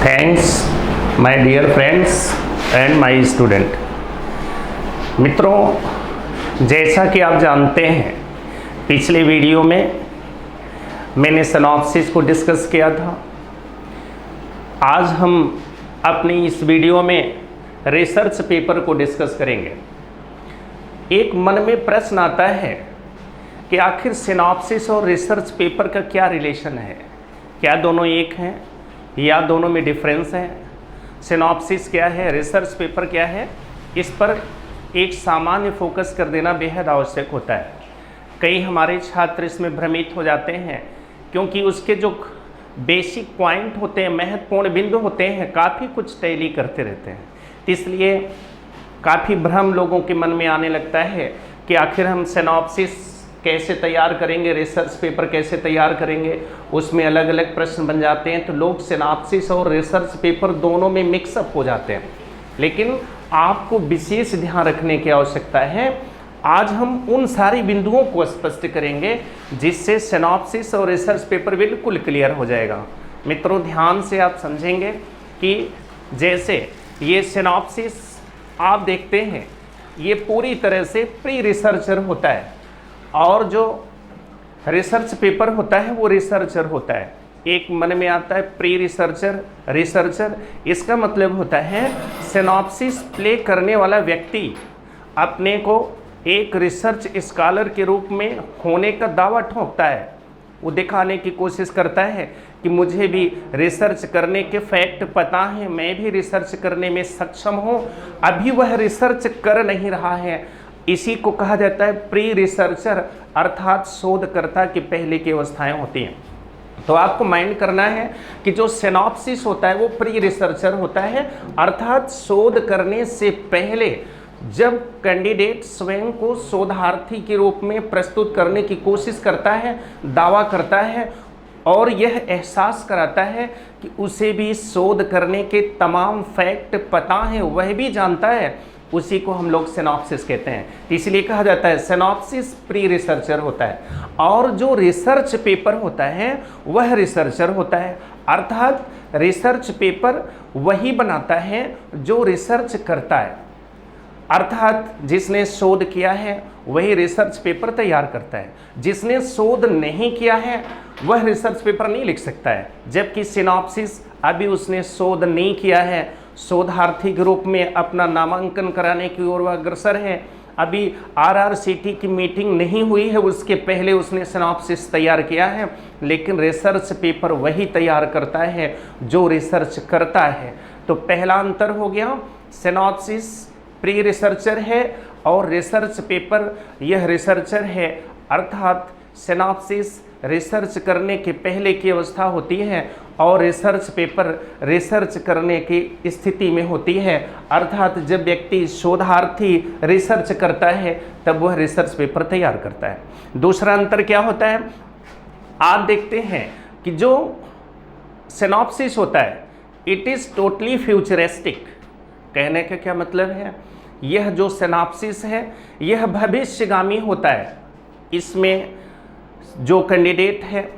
Thanks my dear friends and my student. मित्रों, जैसा कि आप जानते हैं, पिछले वीडियो में मैंने सिनॉप्सिस को डिस्कस किया था। आज हम अपनी इस वीडियो में रिसर्च पेपर को डिस्कस करेंगे। एक मन में प्रश्न आता है कि आखिर सिनॉप्सिस और रिसर्च पेपर का क्या रिलेशन है? क्या दोनों एक हैं या दोनों में डिफरेंस है? सिनॉप्सिस क्या है, रिसर्च पेपर क्या है, इस पर एक सामान्य फोकस कर देना बेहद आवश्यक होता है। कई हमारे छात्र इसमें भ्रमित हो जाते हैं क्योंकि उसके जो बेसिक पॉइंट होते हैं, महत्वपूर्ण बिंदु होते हैं, काफ़ी कुछ टैली करते रहते हैं। इसलिए काफ़ी भ्रम लोगों के मन में आने लगता है कि आखिर हम सिनॉप्सिस कैसे तैयार करेंगे, रिसर्च पेपर कैसे तैयार करेंगे, उसमें अलग अलग प्रश्न बन जाते हैं। तो लोग सिनॉप्सिस और रिसर्च पेपर दोनों में मिक्सअप हो जाते हैं। लेकिन आपको विशेष ध्यान रखने की आवश्यकता है। आज हम उन सारी बिंदुओं को स्पष्ट करेंगे जिससे सिनॉप्सिस और रिसर्च पेपर बिल्कुल क्लियर हो जाएगा। मित्रों, ध्यान से आप समझेंगे कि जैसे ये सिनॉप्सिस आप देखते हैं, ये पूरी तरह से प्री रिसर्चर होता है और जो रिसर्च पेपर होता है वो रिसर्चर होता है। एक मन में आता है प्री रिसर्चर, रिसर्चर, इसका मतलब होता है सिनॉप्सिस प्ले करने वाला व्यक्ति अपने को एक रिसर्च स्कॉलर के रूप में होने का दावा ठोंकता है। वो दिखाने की कोशिश करता है कि मुझे भी रिसर्च करने के फैक्ट पता है, मैं भी रिसर्च करने में सक्षम हूँ। अभी वह रिसर्च कर नहीं रहा है, इसी को कहा जाता है प्री रिसर्चर, अर्थात शोधकर्ता की पहले की अवस्थाएं होती हैं। तो आपको माइंड करना है कि जो सिनॉप्सिस होता है वो प्री रिसर्चर होता है, अर्थात शोध करने से पहले जब कैंडिडेट स्वयं को शोधार्थी के रूप में प्रस्तुत करने की कोशिश करता है, दावा करता है और यह एहसास कराता है कि उसे भी शोध करने के तमाम फैक्ट पता हैं, वह भी जानता है, उसी को हम लोग सिनॉप्सिस कहते हैं। इसलिए कहा जाता है सिनॉप्सिस प्री रिसर्चर होता है। और जो रिसर्च पेपर होता है वह रिसर्चर होता है, अर्थात रिसर्च पेपर वही बनाता है जो रिसर्च करता है, अर्थात जिसने शोध किया है वही रिसर्च पेपर तैयार करता है। जिसने शोध नहीं किया है वह रिसर्च पेपर नहीं लिख सकता है। जबकि सिनॉप्सिस अभी उसने शोध नहीं किया है, शोधार्थी के रूप में अपना नामांकन कराने की ओर वह अग्रसर है, अभी आरआरसीटी की मीटिंग नहीं हुई है, उसके पहले उसने सिनॉप्सिस तैयार किया है। लेकिन रिसर्च पेपर वही तैयार करता है जो रिसर्च करता है। तो पहला अंतर हो गया, सिनॉप्सिस प्री रिसर्चर है और रिसर्च पेपर यह रिसर्चर है, अर्थात सिनॉप्सिस रिसर्च करने के पहले की अवस्था होती है और रिसर्च पेपर रिसर्च करने की स्थिति में होती है, अर्थात जब व्यक्ति शोधार्थी रिसर्च करता है तब वह रिसर्च पेपर तैयार करता है। दूसरा अंतर क्या होता है, आप देखते हैं कि जो सिनॉप्सिस होता है इट इज़ टोटली फ्यूचरिस्टिक। कहने का क्या मतलब है, यह जो सिनॉप्सिस है यह भविष्यगामी होता है। इसमें जो कैंडिडेट है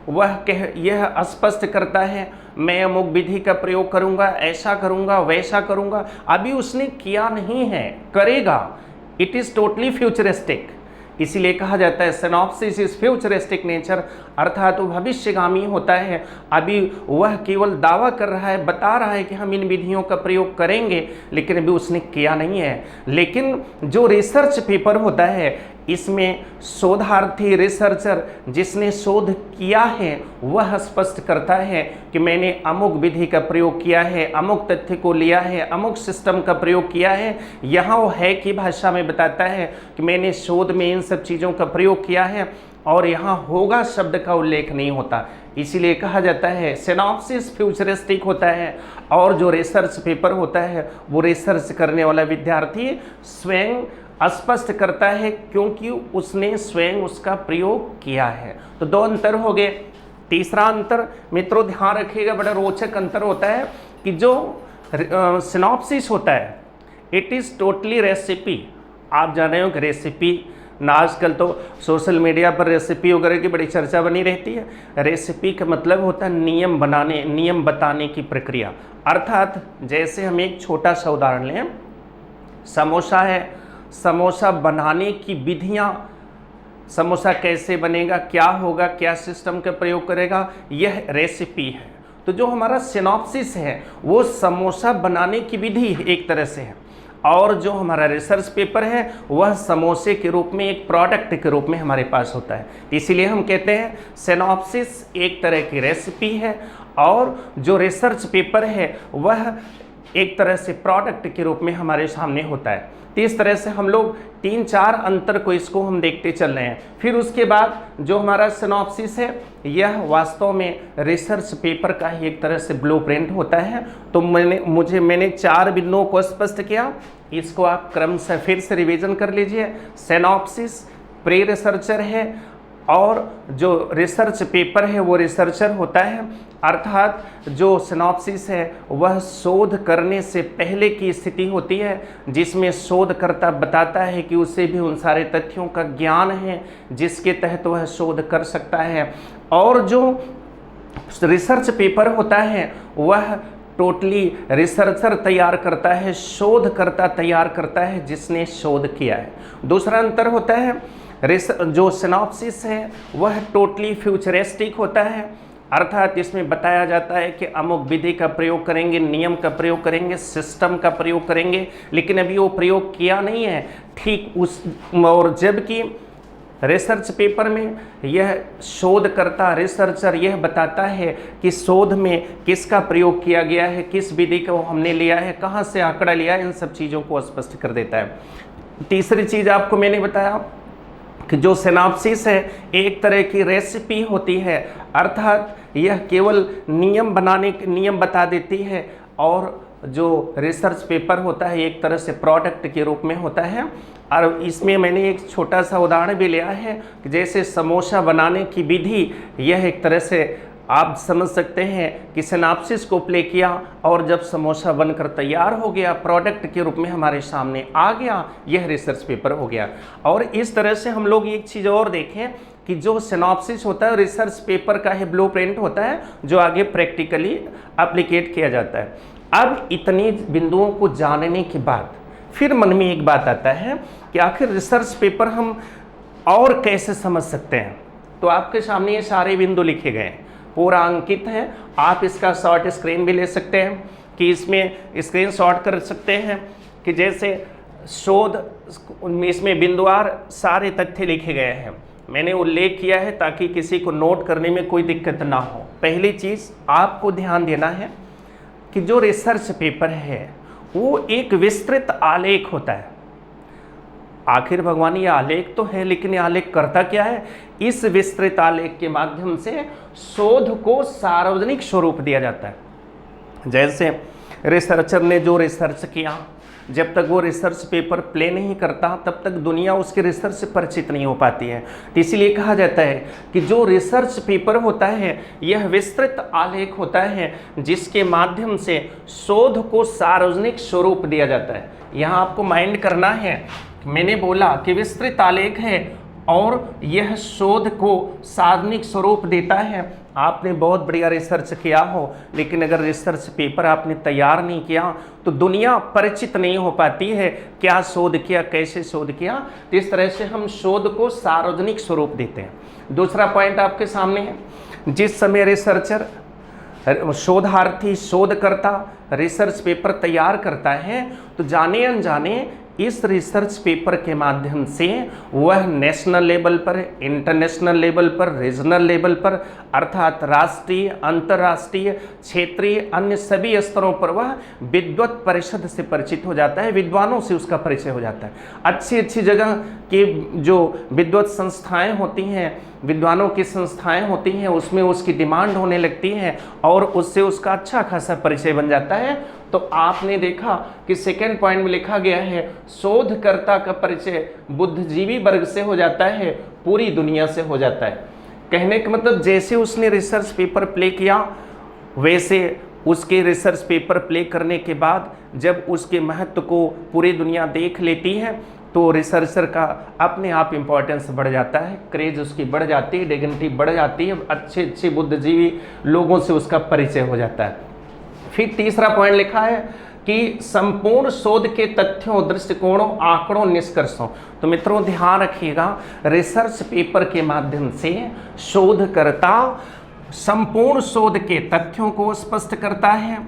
वह यह स्पष्ट करता है मैं अमुक विधि का प्रयोग करूंगा, ऐसा करूंगा, वैसा करूंगा। अभी उसने किया नहीं है, करेगा। It is totally futuristic. इसीलिए कहा जाता है सिनॉप्सिस इज फ्यूचरिस्टिक नेचर, अर्थात वो भविष्यगामी होता है। अभी वह केवल दावा कर रहा है, बता रहा है कि हम इन विधियों का प्रयोग करेंगे, लेकिन अभी उसने किया नहीं है। लेकिन जो रिसर्च पेपर होता है इसमें शोधार्थी रिसर्चर जिसने शोध किया है वह स्पष्ट करता है कि मैंने अमुक विधि का प्रयोग किया है, अमुक तथ्य को लिया है, अमुक सिस्टम का प्रयोग किया है। यहाँ वो है कि भाषा में बताता है कि मैंने शोध में इन सब चीज़ों का प्रयोग किया है, और यहाँ होगा शब्द का उल्लेख नहीं होता। इसीलिए कहा जाता है सिनॉप्सिस फ्यूचरिस्टिक होता है और जो रिसर्च पेपर होता है वो रिसर्च करने वाला विद्यार्थी स्वयं स्पष्ट करता है क्योंकि उसने स्वयं उसका प्रयोग किया है। तो दो अंतर हो गए। तीसरा अंतर मित्रों ध्यान रखिएगा, बड़ा रोचक अंतर होता है कि जो सिनॉप्सिस होता है इट इज़ टोटली रेसिपी। आप जान रहे हो कि रेसिपी ना आजकल तो सोशल मीडिया पर रेसिपी वगैरह की बड़ी चर्चा बनी रहती है। रेसिपी का मतलब होता है नियम बनाने, नियम बताने की प्रक्रिया। अर्थात जैसे हम एक छोटा सा उदाहरण लें, समोसा है, समोसा बनाने की विधियाँ, समोसा कैसे बनेगा, क्या होगा, क्या सिस्टम का प्रयोग करेगा, यह रेसिपी है। तो जो हमारा सिनॉप्सिस है वो समोसा बनाने की विधि एक तरह से है, और जो हमारा रिसर्च पेपर है वह समोसे के रूप में, एक प्रोडक्ट के रूप में हमारे पास होता है। इसीलिए हम कहते हैं सिनॉप्सिस एक तरह की रेसिपी है, और जो रिसर्च पेपर है वह एक तरह से प्रोडक्ट के रूप में हमारे सामने होता है। तो इस तरह से हम लोग 3-4 अंतर को इसको हम देखते चल रहे हैं। फिर उसके बाद जो हमारा सिनॉप्सिस है यह वास्तव में रिसर्च पेपर का ही एक तरह से ब्लूप्रिंट होता है। तो मैंने 4 बिंदुओं को स्पष्ट किया, इसको आप क्रमशः फिर से रिवीजन कर लीजिए। सिनॉप्सिस प्री रिसर्चर है, और जो रिसर्च पेपर है वो रिसर्चर होता है। अर्थात जो सिनॉप्सिस है वह शोध करने से पहले की स्थिति होती है, जिसमें शोधकर्ता बताता है कि उसे भी उन सारे तथ्यों का ज्ञान है जिसके तहत वह शोध कर सकता है। और जो रिसर्च पेपर होता है वह टोटली रिसर्चर तैयार करता है, शोधकर्ता तैयार करता है जिसने शोध किया है। दूसरा अंतर होता है जो सिनॉप्सिस है वह टोटली फ्यूचरिस्टिक होता है। अर्थात इसमें बताया जाता है कि अमुक विधि का प्रयोग करेंगे, नियम का प्रयोग करेंगे, सिस्टम का प्रयोग करेंगे, लेकिन अभी वो प्रयोग किया नहीं है ठीक उस, और जबकि रिसर्च पेपर में यह शोधकर्ता रिसर्चर यह बताता है कि शोध में किसका प्रयोग किया गया है, किस विधि को हमने लिया है, कहाँ से आंकड़ा लिया है, इन सब चीज़ों को स्पष्ट कर देता है। तीसरी चीज़ आपको मैंने बताया कि जो सिनॉप्सिस है एक तरह की रेसिपी होती है, अर्थात यह केवल नियम बता देती है, और जो रिसर्च पेपर होता है एक तरह से प्रोडक्ट के रूप में होता है। और इसमें मैंने एक छोटा सा उदाहरण भी लिया है कि जैसे समोसा बनाने की विधि, यह एक तरह से आप समझ सकते हैं कि सिनॉप्सिस को प्ले किया, और जब समोसा बनकर तैयार हो गया, प्रोडक्ट के रूप में हमारे सामने आ गया, यह रिसर्च पेपर हो गया। और इस तरह से हम लोग एक चीज़ और देखें कि जो सिनॉप्सिस होता है रिसर्च पेपर का ही ब्लूप्रिंट होता है, जो आगे प्रैक्टिकली एप्लीकेट किया जाता है। अब इतनी बिंदुओं को जानने के बाद फिर मन में एक बात आता है कि आखिर रिसर्च पेपर हम और कैसे समझ सकते हैं। तो आपके सामने ये सारे बिंदु लिखे गए हैं, पूरा अंकित है। आप इसका शॉर्ट स्क्रीन भी ले सकते हैं कि इसमें स्क्रीन शॉट कर सकते हैं कि जैसे शोध, इसमें बिंदुवार सारे तथ्य लिखे गए हैं। मैंने उल्लेख किया है ताकि किसी को नोट करने में कोई दिक्कत ना हो। पहली चीज़ आपको ध्यान देना है कि जो रिसर्च पेपर है वो एक विस्तृत आलेख होता है। आखिर भगवान ये आलेख तो है, लेकिन ये आलेख करता क्या है? इस विस्तृत आलेख के माध्यम से शोध को सार्वजनिक स्वरूप दिया जाता है। जैसे रिसर्चर ने जो रिसर्च किया, जब तक वो रिसर्च पेपर प्ले नहीं करता तब तक दुनिया उसके रिसर्च से परिचित नहीं हो पाती है। तो इसीलिए कहा जाता है कि जो रिसर्च पेपर होता है यह विस्तृत आलेख होता है जिसके माध्यम से शोध को सार्वजनिक स्वरूप दिया जाता है। यहाँ आपको माइंड करना है, मैंने बोला कि विस्तृत आलेख है और यह शोध को सार्वजनिक स्वरूप देता है। आपने बहुत बढ़िया रिसर्च किया हो, लेकिन अगर रिसर्च पेपर आपने तैयार नहीं किया तो दुनिया परिचित नहीं हो पाती है क्या शोध किया, कैसे शोध किया। तो इस तरह से हम शोध को सार्वजनिक स्वरूप देते हैं। दूसरा पॉइंट आपके सामने है, जिस समय रिसर्चर, शोधार्थी, शोधकर्ता रिसर्च पेपर तैयार करता है तो जाने अनजाने इस रिसर्च पेपर के माध्यम से वह नेशनल लेवल पर, इंटरनेशनल लेवल पर, रीजनल लेवल पर, अर्थात राष्ट्रीय, अंतर्राष्ट्रीय, क्षेत्रीय, अन्य सभी स्तरों पर वह विद्वत परिषद से परिचित हो जाता है, विद्वानों से उसका परिचय हो जाता है। अच्छी अच्छी जगह की जो विद्वत संस्थाएं होती हैं, विद्वानों की संस्थाएं होती हैं, उसमें उसकी डिमांड होने लगती है और उससे उसका अच्छा खासा परिचय बन जाता है। तो आपने देखा कि सेकेंड पॉइंट में लिखा गया है शोधकर्ता का परिचय बुद्धिजीवी वर्ग से हो जाता है, पूरी दुनिया से हो जाता है। कहने का मतलब जैसे उसने रिसर्च पेपर प्ले किया वैसे उसके रिसर्च पेपर प्ले करने के बाद जब उसके महत्व को पूरी दुनिया देख लेती है तो रिसर्चर का अपने आप इम्पोर्टेंस बढ़ जाता है, क्रेज उसकी बढ़ जाती है, डिग्निटी बढ़ जाती है, अच्छे अच्छे बुद्धिजीवी लोगों से उसका परिचय हो जाता है। फिर तीसरा पॉइंट लिखा है कि संपूर्ण शोध के तथ्यों, दृष्टिकोणों, आंकड़ों, निष्कर्षों। तो मित्रों ध्यान रखिएगा, रिसर्च पेपर के माध्यम से शोधकर्ता संपूर्ण शोध के तथ्यों को स्पष्ट करता है,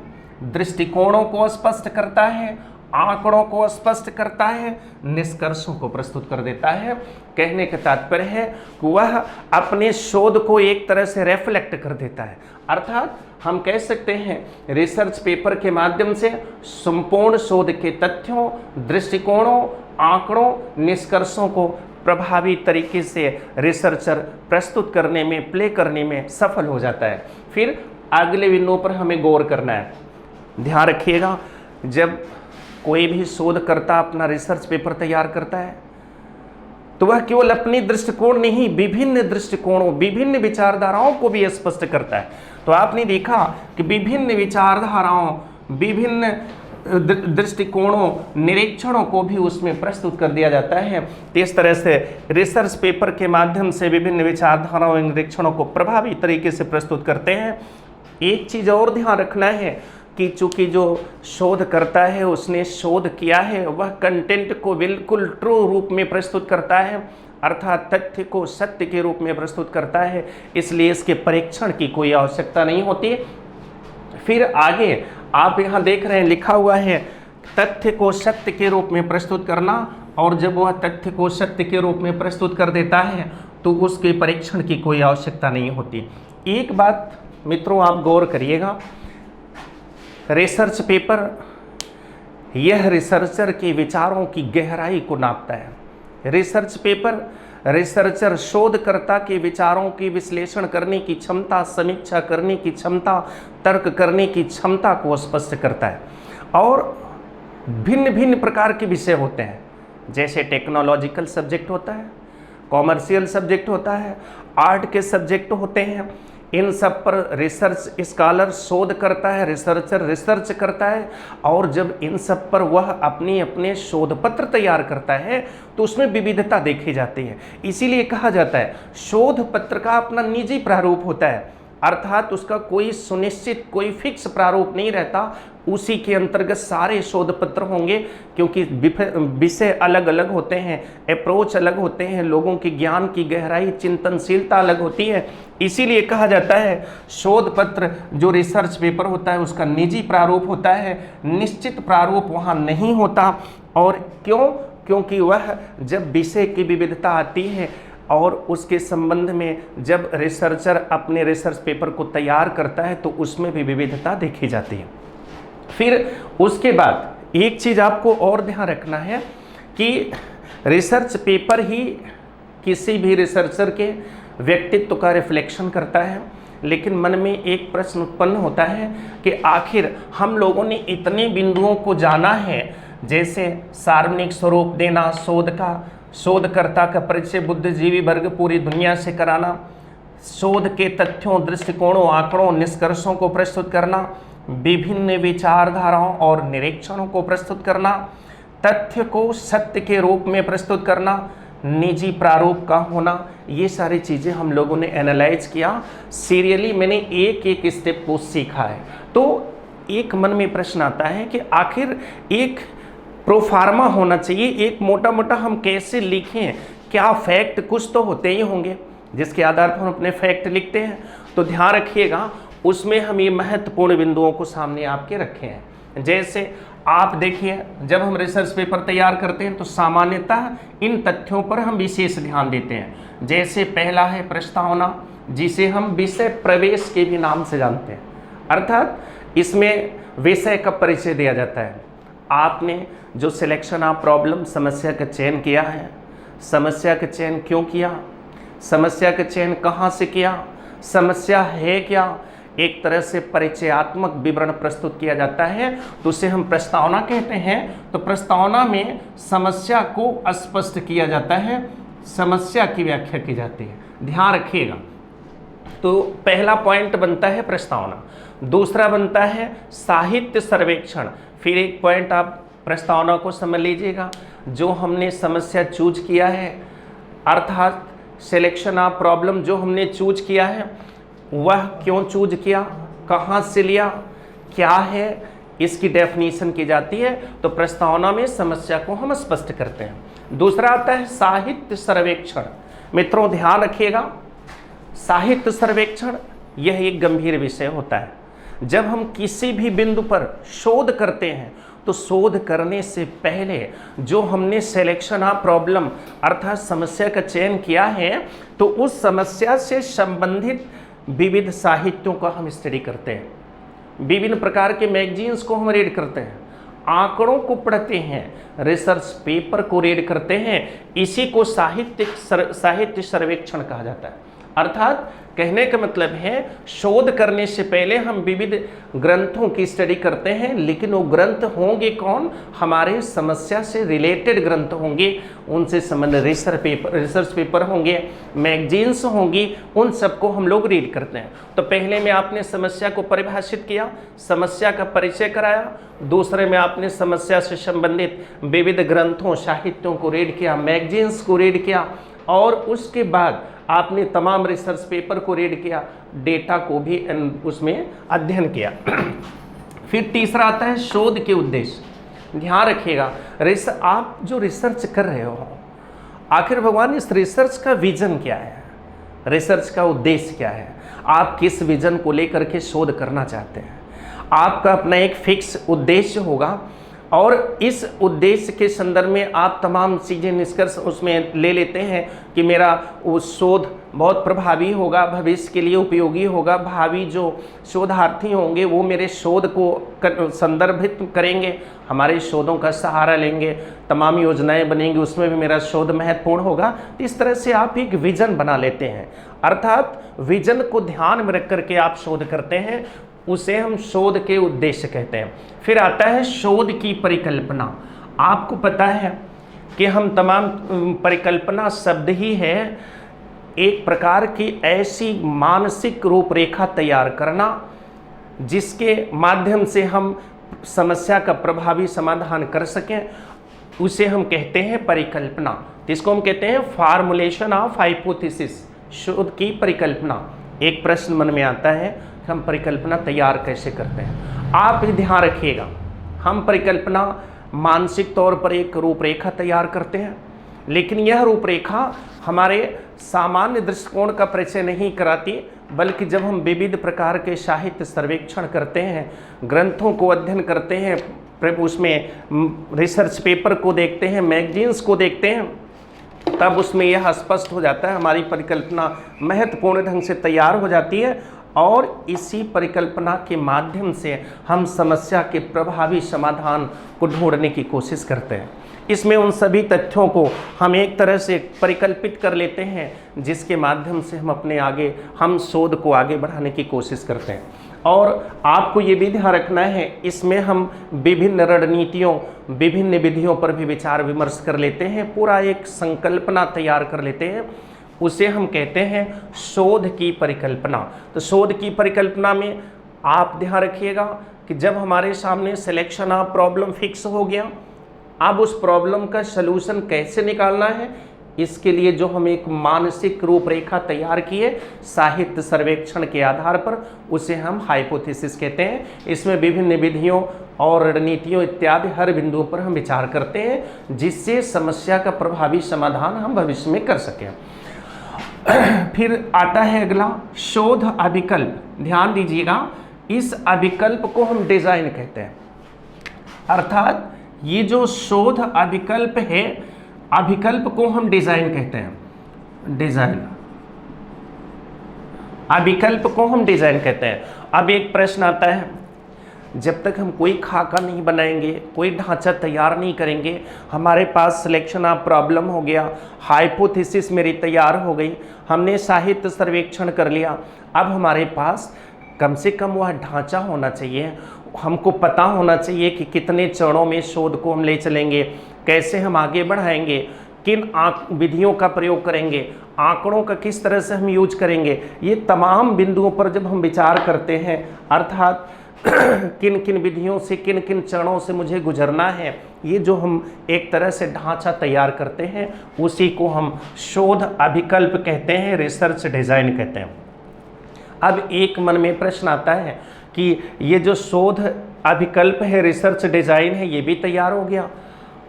दृष्टिकोणों को स्पष्ट करता है, आंकड़ों को स्पष्ट करता है, निष्कर्षों को प्रस्तुत कर देता है। कहने का तात्पर्य है कि वह अपने शोध को एक तरह से रिफ्लेक्ट कर देता है। अर्थात हम कह सकते हैं रिसर्च पेपर के माध्यम से संपूर्ण शोध के तथ्यों, दृष्टिकोणों, आंकड़ों, निष्कर्षों को प्रभावी तरीके से रिसर्चर प्रस्तुत करने में, प्ले करने में सफल हो जाता है। फिर अगले बिंदुओं पर हमें गौर करना है। ध्यान रखिएगा, जब कोई भी शोधकर्ता अपना रिसर्च पेपर तैयार करता है तो वह केवल अपनी दृष्टिकोण नहीं, विभिन्न दृष्टिकोणों, विभिन्न विचारधाराओं को भी स्पष्ट करता है। तो आपने देखा कि विभिन्न विचारधाराओं, विभिन्न दृष्टिकोणों, निरीक्षणों को भी उसमें प्रस्तुत कर दिया जाता है। तो इस तरह से रिसर्च पेपर के माध्यम से विभिन्न विचारधाराओं, निरीक्षणों को प्रभावी तरीके से प्रस्तुत करते हैं। एक चीज़ और ध्यान रखना है कि चूंकि जो शोध करता है, उसने शोध किया है, वह कंटेंट को बिल्कुल ट्रू रूप में प्रस्तुत करता है, अर्थात तथ्य को सत्य के रूप में प्रस्तुत करता है, इसलिए इसके परीक्षण की कोई आवश्यकता नहीं होती। फिर आगे आप यहाँ देख रहे हैं लिखा हुआ है तथ्य को सत्य के रूप में प्रस्तुत करना, और जब वह तथ्य को सत्य के रूप में प्रस्तुत कर देता है तो उसके परीक्षण की कोई आवश्यकता नहीं होती। एक बात मित्रों आप गौर करिएगा, रिसर्च पेपर यह रिसर्चर के विचारों की गहराई को नापता है। रिसर्च पेपर रिसर्चर शोधकर्ता के विचारों की विश्लेषण करने की क्षमता, समीक्षा करने की क्षमता, तर्क करने की क्षमता को स्पष्ट करता है। और भिन्न भिन्न प्रकार के विषय होते हैं, जैसे टेक्नोलॉजिकल सब्जेक्ट होता है, कॉमर्शियल सब्जेक्ट होता है, आर्ट के सब्जेक्ट होते हैं। इन सब पर रिसर्च स्कॉलर शोध करता है, रिसर्चर रिसर्च करता है, और जब इन सब पर वह अपने अपने शोध पत्र तैयार करता है तो उसमें विविधता देखी जाती है। इसीलिए कहा जाता है शोध पत्र का अपना निजी प्रारूप होता है, अर्थात उसका कोई सुनिश्चित, कोई फिक्स प्रारूप नहीं रहता, उसी के अंतर्गत सारे शोध पत्र होंगे, क्योंकि विषय अलग अलग होते हैं, अप्रोच अलग होते हैं, लोगों की ज्ञान की गहराई, चिंतनशीलता अलग होती है। इसीलिए कहा जाता है शोध पत्र जो रिसर्च पेपर होता है उसका निजी प्रारूप होता है, निश्चित प्रारूप वहाँ नहीं होता। और क्यों? क्योंकि वह जब विषय की विविधता आती है और उसके संबंध में जब रिसर्चर अपने रिसर्च पेपर को तैयार करता है तो उसमें भी विविधता देखी जाती है। फिर उसके बाद एक चीज़ आपको और ध्यान रखना है कि रिसर्च पेपर ही किसी भी रिसर्चर के व्यक्तित्व का रिफ्लेक्शन करता है। लेकिन मन में एक प्रश्न उत्पन्न होता है कि आखिर हम लोगों ने इतने बिंदुओं को जाना है, जैसे सार्वजनिक स्वरूप देना शोध का, शोधकर्ता का परिचय बुद्धिजीवी वर्ग पूरी दुनिया से कराना, शोध के तथ्यों, दृष्टिकोणों, आंकड़ों, निष्कर्षों को प्रस्तुत करना, विभिन्न विचारधाराओं और निरीक्षणों को प्रस्तुत करना, तथ्य को सत्य के रूप में प्रस्तुत करना, निजी प्रारूप का होना, ये सारी चीज़ें हम लोगों ने एनालाइज किया। सीरियली मैंने एक एक स्टेप को सीखा है। तो एक मन में प्रश्न आता है कि आखिर एक प्रोफार्मा होना चाहिए, एक मोटा मोटा हम कैसे लिखें, क्या फैक्ट कुछ तो होते ही होंगे जिसके आधार पर हम अपने फैक्ट लिखते हैं। तो ध्यान रखिएगा उसमें हम ये महत्वपूर्ण बिंदुओं को सामने आपके रखे हैं। जैसे आप देखिए जब हम रिसर्च पेपर तैयार करते हैं तो सामान्यतः इन तथ्यों पर हम विशेष ध्यान देते हैं। जैसे पहला है प्रस्तावना, जिसे हम विषय प्रवेश के भी नाम से जानते हैं, अर्थात इसमें विषय का परिचय दिया जाता है। आपने जो सिलेक्शन ऑफ प्रॉब्लम, समस्या का चयन किया है, समस्या का चयन क्यों किया, समस्या का चयन कहाँ से किया, समस्या है क्या, एक तरह से परिचयात्मक विवरण प्रस्तुत किया जाता है, तो उसे हम प्रस्तावना कहते हैं। तो प्रस्तावना में समस्या को स्पष्ट किया जाता है, समस्या की व्याख्या की जाती है। ध्यान रखिएगा। तो पहला पॉइंट बनता है प्रस्तावना, दूसरा बनता है साहित्य सर्वेक्षण, फिर एक पॉइंट आप प्रस्तावना को समझ लीजिएगा। जो हमने समस्या चूज किया है, अर्थात सिलेक्शन ऑफ प्रॉब्लम जो हमने चूज किया है, वह क्यों चूज किया, कहाँ से लिया, क्या है, इसकी डेफिनेशन की जाती है। तो प्रस्तावना में समस्या को हम स्पष्ट करते हैं। दूसरा आता है साहित्य सर्वेक्षण। मित्रों ध्यान रखिएगा, साहित्य सर्वेक्षण यह एक गंभीर विषय होता है। जब हम किसी भी बिंदु पर शोध करते हैं तो शोध करने से पहले जो हमने सिलेक्शन ऑफ प्रॉब्लम अर्थात समस्या का चयन किया है, तो उस समस्या से संबंधित विविध साहित्यों का हम स्टडी करते हैं, विभिन्न प्रकार के मैगजीन्स को हम रीड करते हैं, आंकड़ों को पढ़ते हैं, रिसर्च पेपर को रीड करते हैं। इसी को साहित्य सर्वेक्षण कहा जाता है। अर्थात कहने का मतलब है शोध करने से पहले हम विविध ग्रंथों की स्टडी करते हैं, लेकिन वो ग्रंथ होंगे कौन, हमारे समस्या से रिलेटेड ग्रंथ होंगे, उनसे संबंधित रिसर्च पेपर होंगे, मैगजीन्स होंगी, उन सबको हम लोग रीड करते हैं। तो पहले में आपने समस्या को परिभाषित किया, समस्या का परिचय कराया। दूसरे में आपने समस्या से संबंधित विविध ग्रंथों साहित्यों को रीड किया, मैगजीन्स को रीड किया, और उसके बाद आपने तमाम रिसर्च पेपर को रीड किया, डेटा को भी उसमें अध्ययन किया। फिर तीसरा आता है शोध के उद्देश्य। ध्यान रखिएगा, आप जो रिसर्च कर रहे हो, आखिर भगवान इस रिसर्च का विजन क्या है, रिसर्च का उद्देश्य क्या है, आप किस विजन को लेकर के शोध करना चाहते हैं। आपका अपना एक फिक्स उद्देश्य होगा और इस उद्देश्य के संदर्भ में आप तमाम चीज़ें निष्कर्ष उसमें ले लेते हैं कि मेरा वो शोध बहुत प्रभावी होगा, भविष्य के लिए उपयोगी होगा, भावी जो शोधार्थी होंगे वो मेरे शोध को संदर्भित करेंगे, हमारे शोधों का सहारा लेंगे, तमाम योजनाएं बनेंगी, उसमें भी मेरा शोध महत्वपूर्ण होगा। इस तरह से आप एक विजन बना लेते हैं, अर्थात विजन को ध्यान में रख करके आप शोध करते हैं, उसे हम शोध के उद्देश्य कहते हैं। फिर आता है शोध की परिकल्पना। आपको पता है कि हम तमाम परिकल्पना शब्द ही है एक प्रकार की ऐसी मानसिक रूपरेखा तैयार करना जिसके माध्यम से हम समस्या का प्रभावी समाधान कर सकें, उसे हम कहते हैं परिकल्पना। इसको हम कहते हैं फॉर्मुलेशन ऑफ हाइपोथेसिस, शोध की परिकल्पना। एक प्रश्न मन में आता है कि हम परिकल्पना तैयार कैसे करते हैं। आप भी ध्यान रखिएगा, हम परिकल्पना मानसिक तौर पर एक रूपरेखा तैयार करते हैं, लेकिन यह रूपरेखा हमारे सामान्य दृष्टिकोण का परिचय नहीं कराती, बल्कि जब हम विविध प्रकार के साहित्य सर्वेक्षण करते हैं, ग्रंथों को अध्ययन करते हैं, उसमें रिसर्च पेपर को देखते हैं, मैगजीन्स को देखते हैं, तब उसमें यह स्पष्ट हो जाता है, हमारी परिकल्पना महत्वपूर्ण ढंग से तैयार हो जाती है और इसी परिकल्पना के माध्यम से हम समस्या के प्रभावी समाधान को ढूंढने की कोशिश करते हैं। इसमें उन सभी तथ्यों को हम एक तरह से परिकल्पित कर लेते हैं जिसके माध्यम से हम शोध को आगे बढ़ाने की कोशिश करते हैं। और आपको ये भी ध्यान रखना है, इसमें हम विभिन्न रणनीतियों, विभिन्न विधियों पर भी विचार विमर्श कर लेते हैं, पूरा एक संकल्पना तैयार कर लेते हैं, उसे हम कहते हैं शोध की परिकल्पना। तो शोध की परिकल्पना में आप ध्यान रखिएगा कि जब हमारे सामने सिलेक्शन ऑफ प्रॉब्लम फिक्स हो गया, अब उस प्रॉब्लम का सलूशन कैसे निकालना है, इसके लिए जो हम एक मानसिक रूपरेखा तैयार किए साहित्य सर्वेक्षण के आधार पर, उसे हम हाइपोथेसिस कहते हैं। इसमें विभिन्न विधियों और रणनीतियों इत्यादि हर बिंदुओं पर हम विचार करते हैं जिससे समस्या का प्रभावी समाधान हम भविष्य में कर सकें। फिर आता है अगला शोध अभिकल्प। ध्यान दीजिएगा, इस अभिकल्प को हम डिजाइन कहते हैं, अर्थात ये जो शोध अभिकल्प है, अभिकल्प को हम डिजाइन कहते हैं, डिजाइन, अभिकल्प को हम डिजाइन कहते हैं। अब एक प्रश्न आता है, जब तक हम कोई खाका नहीं बनाएंगे, कोई ढांचा तैयार नहीं करेंगे, हमारे पास सिलेक्शन ऑफ प्रॉब्लम हो गया, हाइपोथेसिस मेरी तैयार हो गई, हमने साहित्य सर्वेक्षण कर लिया, अब हमारे पास कम से कम वह ढांचा होना चाहिए, हमको पता होना चाहिए कि कितने चरणों में शोध को हम ले चलेंगे, कैसे हम आगे बढ़ाएंगे, किन विधियों का प्रयोग करेंगे, आंकड़ों का किस तरह से हम यूज करेंगे। ये तमाम बिंदुओं पर जब हम विचार करते हैं, अर्थात किन किन विधियों से, किन किन चरणों से मुझे गुजरना है, ये जो हम एक तरह से ढांचा तैयार करते हैं उसी को हम शोध अभिकल्प कहते हैं, रिसर्च डिज़ाइन कहते हैं। अब एक मन में प्रश्न आता है कि ये जो शोध अभिकल्प है, रिसर्च डिज़ाइन है, ये भी तैयार हो गया,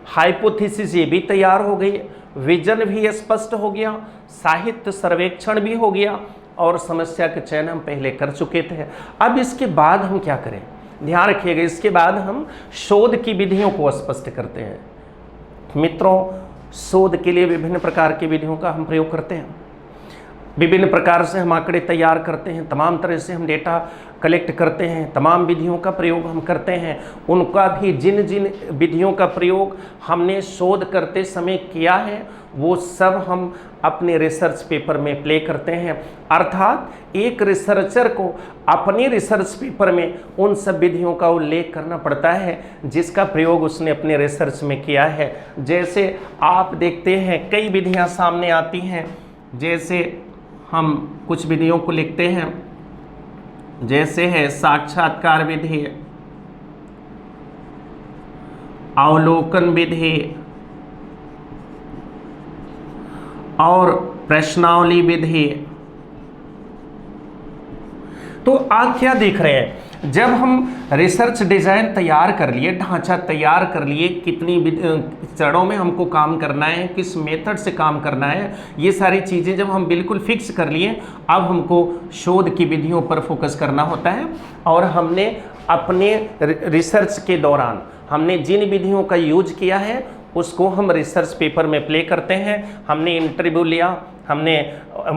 हाइपोथेसिस ये भी तैयार हो गई, विजन भी स्पष्ट हो गया, साहित्य सर्वेक्षण भी हो गया और समस्या के चयन हम पहले कर चुके थे। अब इसके बाद हम क्या करें? ध्यान रखिएगा, इसके बाद हम शोध की विधियों को स्पष्ट करते हैं। मित्रों, शोध के लिए विभिन्न प्रकार की विधियों का हम प्रयोग करते हैं, विभिन्न प्रकार से हम आंकड़े तैयार करते हैं, तमाम तरह से हम डेटा कलेक्ट करते हैं, तमाम विधियों का प्रयोग हम करते हैं। उनका भी जिन जिन विधियों का प्रयोग हमने शोध करते समय किया है वो सब हम अपने रिसर्च पेपर में प्ले करते हैं। अर्थात एक रिसर्चर को अपने रिसर्च पेपर में उन सब विधियों का उल्लेख करना पड़ता है जिसका प्रयोग उसने अपने रिसर्च में किया है। जैसे आप देखते हैं कई विधियां सामने आती हैं, जैसे हम कुछ विधियों को लिखते हैं, जैसे है साक्षात्कार विधि, अवलोकन विधि और प्रश्नावली विधि। तो आप क्या देख रहे हैं, जब हम रिसर्च डिज़ाइन तैयार कर लिए, ढांचा तैयार कर लिए, कितनी चरणों में हमको काम करना है, किस मेथड से काम करना है, ये सारी चीज़ें जब हम बिल्कुल फिक्स कर लिए, अब हमको शोध की विधियों पर फोकस करना होता है। और हमने अपने रिसर्च के दौरान हमने जिन विधियों का यूज किया है उसको हम रिसर्च पेपर में प्ले करते हैं। हमने इंटरव्यू लिया, हमने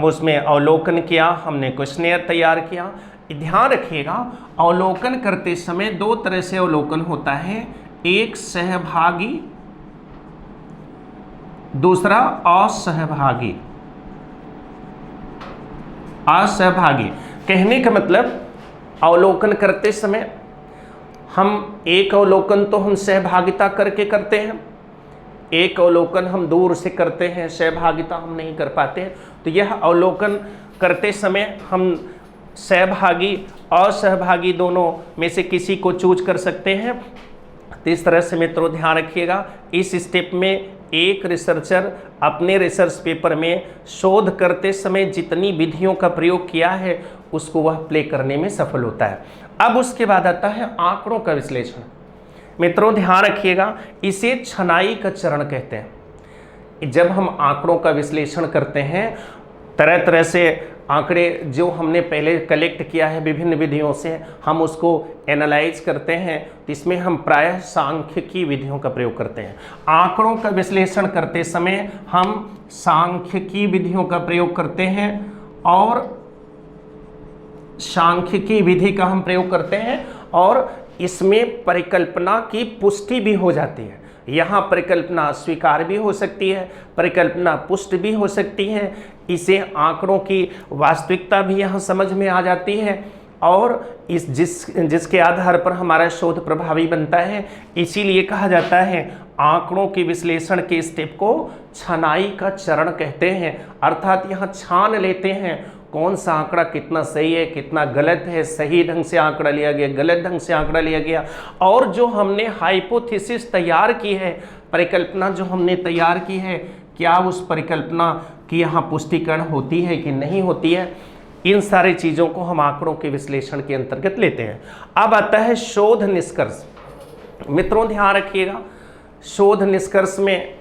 उसमें अवलोकन किया, हमने क्वेश्चनेयर तैयार किया। ध्यान रखिएगा, अवलोकन करते समय दो तरह से अवलोकन होता है, एक सहभागी, दूसरा असहभागी। असहभागी कहने का मतलब अवलोकन करते समय हम एक अवलोकन तो हम सहभागिता करके करते हैं, एक अवलोकन हम दूर से करते हैं, सहभागिता हम नहीं कर पाते हैं। तो यह अवलोकन करते समय हम सहभागी और सहभागी दोनों में से किसी को चूज कर सकते हैं। तो इस तरह से मित्रों ध्यान रखिएगा, इस स्टेप में एक रिसर्चर अपने रिसर्च पेपर में शोध करते समय जितनी विधियों का प्रयोग किया है उसको वह प्ले करने में सफल होता है। अब उसके बाद आता है आंकड़ों का विश्लेषण। मित्रों ध्यान रखिएगा, इसे छनाई का चरण कहते हैं। जब हम आंकड़ों का विश्लेषण करते हैं, तरह तरह से आंकड़े जो हमने पहले कलेक्ट किया है विभिन्न विधियों से, हम उसको एनालाइज करते हैं, तो इसमें हम प्रायः सांख्यिकी विधियों का प्रयोग करते हैं। आंकड़ों का विश्लेषण करते समय हम सांख्यिकी विधियों का प्रयोग करते हैं और सांख्यिकी विधि का हम प्रयोग करते हैं और इसमें परिकल्पना की पुष्टि भी हो जाती है। यहाँ परिकल्पना स्वीकार भी हो सकती है, परिकल्पना पुष्ट भी हो सकती है। इसे आंकड़ों की वास्तविकता भी यहाँ समझ में आ जाती है और जिसके आधार पर हमारा शोध प्रभावी बनता है। इसीलिए कहा जाता है आंकड़ों के विश्लेषण के स्टेप को छनाई का चरण कहते हैं। अर्थात यहाँ छान लेते हैं कौन सा आंकड़ा कितना सही है, कितना गलत है, सही ढंग से आंकड़ा लिया गया, गलत ढंग से आंकड़ा लिया गया। और जो हमने हाइपोथेसिस तैयार की है, परिकल्पना जो हमने तैयार की है, क्या उस परिकल्पना की यहाँ पुष्टिकरण होती है कि नहीं होती है, इन सारी चीज़ों को हम आंकड़ों के विश्लेषण के अंतर्गत लेते हैं। अब आता है शोध निष्कर्ष। मित्रों ध्यान रखिएगा, शोध निष्कर्ष में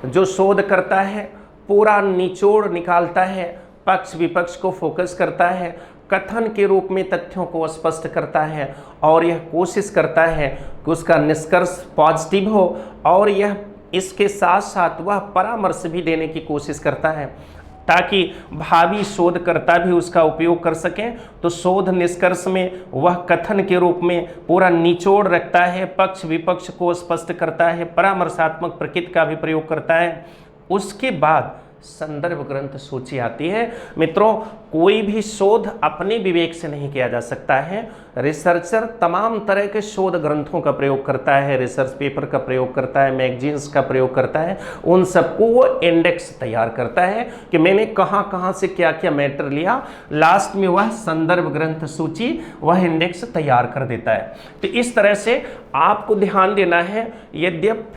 जो शोध करता है पूरा निचोड़ निकालता है, पक्ष विपक्ष को फोकस करता है, कथन के रूप में तथ्यों को स्पष्ट करता है और यह कोशिश करता है कि उसका निष्कर्ष पॉजिटिव हो और यह इसके साथ साथ वह परामर्श भी देने की कोशिश करता है ताकि भावी शोधकर्ता भी उसका उपयोग कर सकें। तो शोध निष्कर्ष में वह कथन के रूप में पूरा निचोड़ रखता है, पक्ष विपक्ष को स्पष्ट करता है, परामर्शात्मक प्रकृति का भी प्रयोग करता है। उसके बाद संदर्भ ग्रंथ सूची आती है। मित्रों, कोई भी शोध अपने विवेक से नहीं किया जा सकता है। रिसर्चर तमाम तरह के शोध ग्रंथों का प्रयोग करता है, रिसर्च पेपर का प्रयोग करता है, मैगजीन्स का प्रयोग करता है, उन सबको वो इंडेक्स तैयार करता है कि मैंने कहाँ कहाँ से क्या क्या मैटर लिया। लास्ट में वह संदर्भ ग्रंथ सूची, वह इंडेक्स तैयार कर देता है। तो इस तरह से आपको ध्यान देना है, यद्यप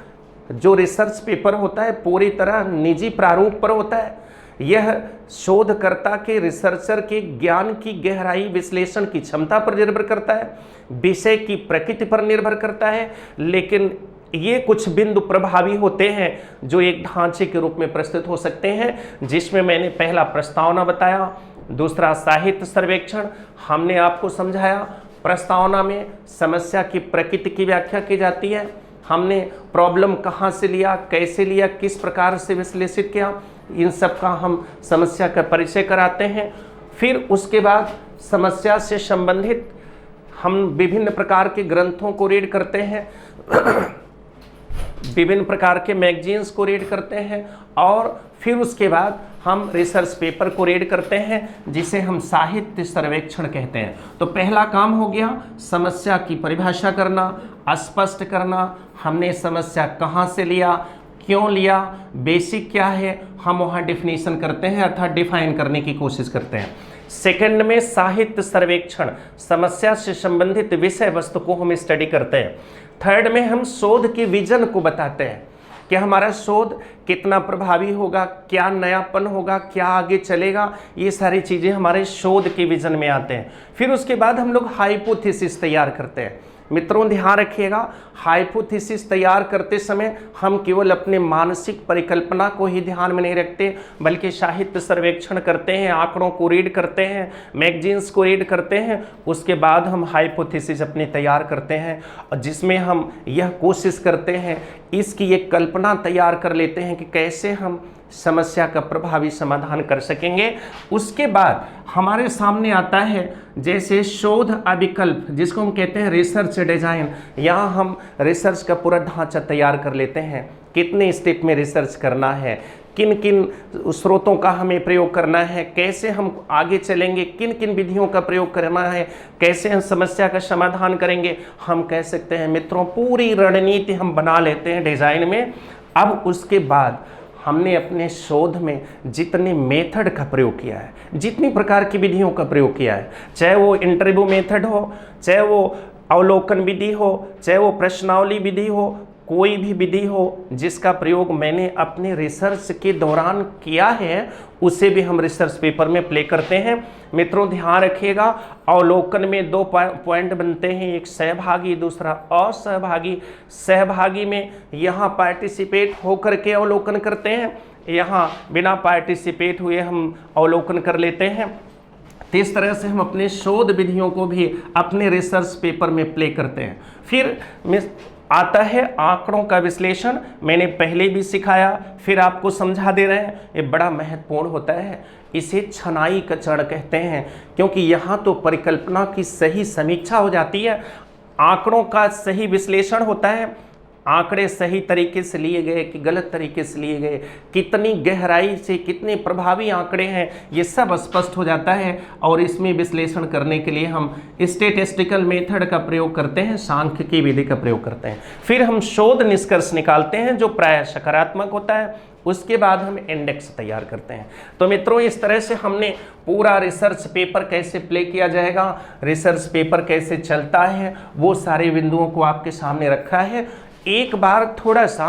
जो रिसर्च पेपर होता है पूरी तरह निजी प्रारूप पर होता है, यह शोधकर्ता के, रिसर्चर के ज्ञान की गहराई, विश्लेषण की क्षमता पर निर्भर करता है, विषय की प्रकृति पर निर्भर करता है, लेकिन ये कुछ बिंदु प्रभावी होते हैं जो एक ढांचे के रूप में प्रस्तुत हो सकते हैं, जिसमें मैंने पहला प्रस्तावना बताया, दूसरा साहित्य सर्वेक्षण हमने आपको समझाया। प्रस्तावना में समस्या की प्रकृति की व्याख्या की जाती है, हमने प्रॉब्लम कहाँ से लिया, कैसे लिया, किस प्रकार से विश्लेषित किया, इन सब का हम समस्या का परिचय कराते हैं। फिर उसके बाद समस्या से संबंधित हम विभिन्न प्रकार के ग्रंथों को रीड करते हैं, विभिन्न प्रकार के मैगजीन्स को रीड करते हैं, और फिर उसके बाद हम रिसर्च पेपर को रीड करते हैं, जिसे हम साहित्य सर्वेक्षण कहते हैं। तो पहला काम हो गया समस्या की परिभाषा करना, स्पष्ट करना, हमने समस्या कहाँ से लिया, क्यों लिया, बेसिक क्या है, हम वहाँ डिफिनीशन करते हैं अर्थात डिफाइन करने की कोशिश करते हैं। सेकंड में साहित्य सर्वेक्षण, समस्या से संबंधित विषय वस्तु को हम स्टडी करते हैं। थर्ड में हम शोध के विजन को बताते हैं कि हमारा शोध कितना प्रभावी होगा, क्या नयापन होगा, क्या आगे चलेगा, ये सारी चीज़ें हमारे शोध के विजन में आते हैं। फिर उसके बाद हम लोग हाइपोथेसिस तैयार करते हैं। मित्रों ध्यान रखिएगा, हाइपोथेसिस तैयार करते समय हम केवल अपने मानसिक परिकल्पना को ही ध्यान में नहीं रखते, बल्कि साहित्य सर्वेक्षण करते हैं, आंकड़ों को रीड करते हैं, मैगजीन्स को रीड करते हैं, उसके बाद हम हाइपोथेसिस अपने तैयार करते हैं, जिसमें हम यह कोशिश करते हैं, इसकी एक कल्पना तैयार कर लेते हैं कि कैसे हम समस्या का प्रभावी समाधान कर सकेंगे। उसके बाद हमारे सामने आता है जैसे शोध अभिकल्प, जिसको हम कहते हैं रिसर्च डिजाइन। यहाँ हम रिसर्च का पूरा ढांचा तैयार कर लेते हैं, कितने स्टेप में रिसर्च करना है, किन किन स्रोतों का हमें प्रयोग करना है, कैसे हम आगे चलेंगे, किन किन विधियों का प्रयोग करना है, कैसे हम समस्या का समाधान करेंगे। हम कह सकते हैं मित्रों पूरी रणनीति हम बना लेते हैं डिजाइन में। अब उसके बाद हमने अपने शोध में जितने मेथड का प्रयोग किया है, जितनी प्रकार की विधियों का प्रयोग किया है, चाहे वो इंटरव्यू मेथड हो, चाहे वो अवलोकन विधि हो, चाहे वो प्रश्नावली विधि हो, कोई भी विधि हो जिसका प्रयोग मैंने अपने रिसर्च के दौरान किया है, उसे भी हम रिसर्च पेपर में प्ले करते हैं। मित्रों ध्यान रखिएगा, अवलोकन में दो पॉइंट बनते हैं, एक सहभागी, दूसरा असहभागी। सहभागी में यहाँ पार्टिसिपेट होकर के अवलोकन करते हैं, यहाँ बिना पार्टिसिपेट हुए हम अवलोकन कर लेते हैं। तो इस तरह से हम अपने शोध विधियों को भी अपने रिसर्च पेपर में प्ले करते हैं। फिर आता है आंकड़ों का विश्लेषण, मैंने पहले भी सिखाया, फिर आपको समझा दे रहे हैं, ये बड़ा महत्वपूर्ण होता है। इसे छनाई का चरण कहते हैं, क्योंकि यहाँ तो परिकल्पना की सही समीक्षा हो जाती है, आंकड़ों का सही विश्लेषण होता है, आंकड़े सही तरीके से लिए गए कि गलत तरीके से लिए गए, कितनी गहराई से कितने प्रभावी आंकड़े हैं, ये सब स्पष्ट हो जाता है। और इसमें विश्लेषण करने के लिए हम स्टैटिस्टिकल मेथड का प्रयोग करते हैं, सांख्यिकी की विधि का प्रयोग करते हैं। फिर हम शोध निष्कर्ष निकालते हैं जो प्रायः सकारात्मक होता है। उसके बाद हम इंडेक्स तैयार करते हैं। तो मित्रों इस तरह से हमने पूरा रिसर्च पेपर कैसे प्ले किया जाएगा, रिसर्च पेपर कैसे चलता है, वो सारे बिंदुओं को आपके सामने रखा है। एक बार थोड़ा सा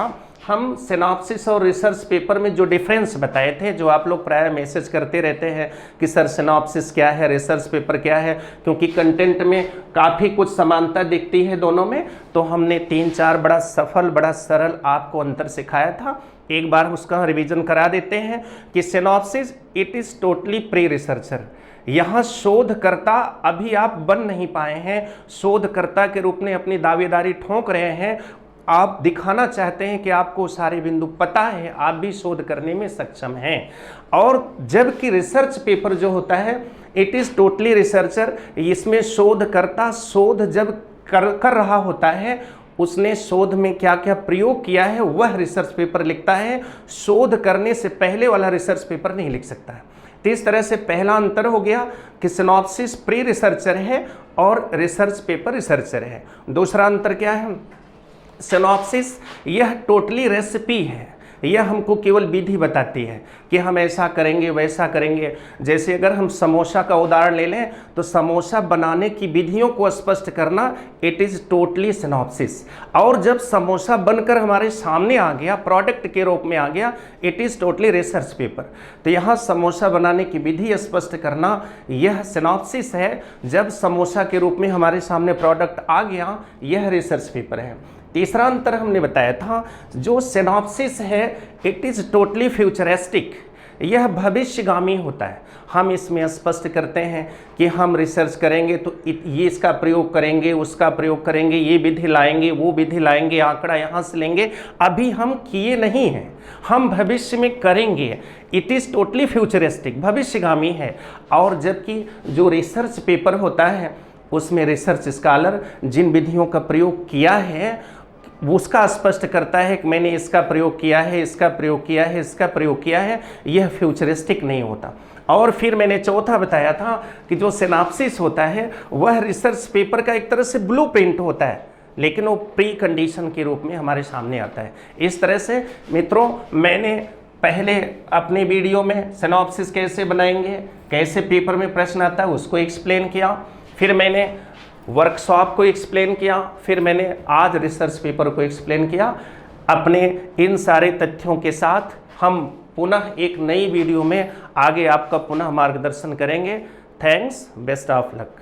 हम सिनॉप्सिस और रिसर्च पेपर में जो डिफरेंस बताए थे, जो आप लोग प्राय मैसेज करते रहते हैं कि सर सिनॉप्सिस क्या है, रिसर्च पेपर क्या है, क्योंकि कंटेंट में काफ़ी कुछ समानता दिखती है दोनों में, तो हमने 3-4 बड़ा सफल, बड़ा सरल आपको अंतर सिखाया था। एक बार उसका रिवीजन करा देते हैं कि synopsis it is totally pre researcher. यहाँ शोधकर्ता अभी आप बन नहीं पाए हैं, शोधकर्ता के रूप में अपनी दावेदारी ठोक रहे हैं, आप दिखाना चाहते हैं कि आपको सारे बिंदु पता है, आप भी शोध करने में सक्षम हैं। और जबकि रिसर्च पेपर जो होता है इट इज़ टोटली रिसर्चर, इसमें शोधकर्ता शोध जब कर रहा होता है उसने शोध में क्या क्या प्रयोग किया है वह रिसर्च पेपर लिखता है, शोध करने से पहले वाला रिसर्च पेपर नहीं लिख सकता है। तो इस तरह से पहला अंतर हो गया कि सिनॉप्सिस प्री रिसर्चर है और रिसर्च पेपर रिसर्चर है। दूसरा अंतर क्या है, सिनॉप्सिस यह टोटली रेसिपी है, यह हमको केवल विधि बताती है कि हम ऐसा करेंगे वैसा करेंगे। जैसे अगर हम समोसा का उदाहरण ले लें तो समोसा बनाने की विधियों को स्पष्ट करना इट इज़ टोटली सिनॉप्सिस। और जब समोसा बनकर हमारे सामने आ गया, प्रोडक्ट के रूप में आ गया, it is totally research paper. तो यहाँ समोसा बनाने की विधि स्पष्ट करना यह सिनॉप्सिस है। जब समोसा के रूप में हमारे सामने प्रोडक्ट आ गया, यह रिसर्च पेपर है। तीसरा अंतर हमने बताया था, जो सिनॉप्सिस है इट इज़ टोटली फ्यूचरिस्टिक, यह भविष्यगामी होता है। हम इसमें स्पष्ट करते हैं कि हम रिसर्च करेंगे तो ये इसका प्रयोग करेंगे, उसका प्रयोग करेंगे, ये विधि लाएंगे, वो विधि लाएंगे, आंकड़ा यहाँ से लेंगे। अभी हम किए नहीं हैं, हम भविष्य में करेंगे। इट इज़ टोटली फ्यूचरिस्टिक, भविष्यगामी है। और जबकि जो रिसर्च पेपर होता है उसमें रिसर्च स्कॉलर जिन विधियों का प्रयोग किया है उसका स्पष्ट करता है कि मैंने इसका प्रयोग किया है, इसका प्रयोग किया है, इसका प्रयोग किया है। यह फ्यूचरिस्टिक नहीं होता। और फिर मैंने चौथा बताया था कि जो सिनॉप्सिस होता है वह रिसर्च पेपर का एक तरह से ब्लूप्रिंट होता है, लेकिन वो प्री कंडीशन के रूप में हमारे सामने आता है। इस तरह से मित्रों, मैंने पहले अपने वीडियो में सिनॉप्सिस कैसे बनाएंगे, कैसे पेपर में प्रश्न आता है उसको एक्सप्लेन किया, फिर मैंने वर्कशॉप को एक्सप्लेन किया, फिर मैंने आज रिसर्च पेपर को एक्सप्लेन किया। अपने इन सारे तथ्यों के साथ हम पुनः एक नई वीडियो में आगे आपका पुनः मार्गदर्शन करेंगे। Thanks, best of luck.